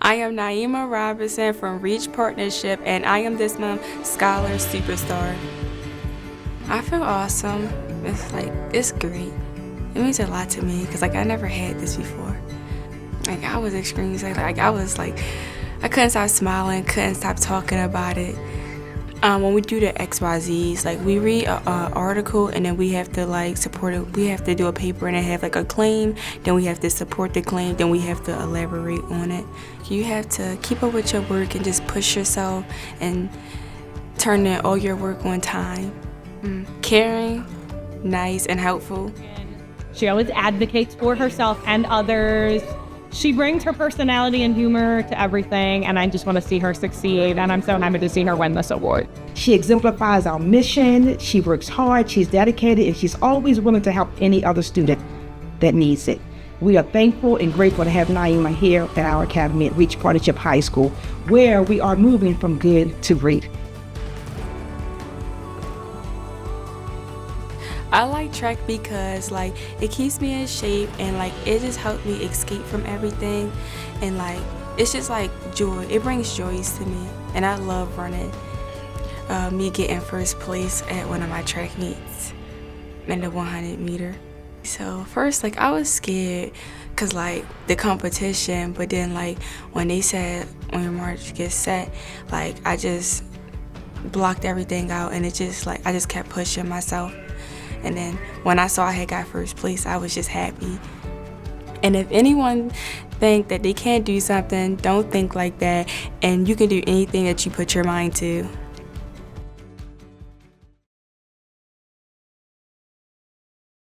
I am Niama Robinson from Reach Partnership, and I am this month's Scholar Superstar. I feel awesome. It's great. It means a lot to me because I never had this before. I was extremely excited. I couldn't stop smiling, couldn't stop talking about it. When we do the XYZs, we read an article and then we have to support it. We have to do a paper and have a claim. Then we have to support the claim. Then we have to elaborate on it. You have to keep up with your work and just push yourself and turn in all your work on time. Caring, nice, and helpful. She always advocates for herself and others. She brings her personality and humor to everything, and I just want to see her succeed, and I'm so happy to see her win this award. She exemplifies our mission, she works hard, she's dedicated, and she's always willing to help any other student that needs it. We are thankful and grateful to have Naima here at our academy at Reach Partnership High School, where we are moving from good to great. I like track because it keeps me in shape and it just helps me escape from everything, and it's just joy. It brings joys to me, and I love running. Me getting first place at one of my track meets in the 100 meter. So first I was scared because the competition, but then when they said when your march gets set, I just blocked everything out, and it just I just kept pushing myself. And then when I saw I had got first place, I was just happy. And if anyone think that they can't do something, don't think like that, and you can do anything that you put your mind to.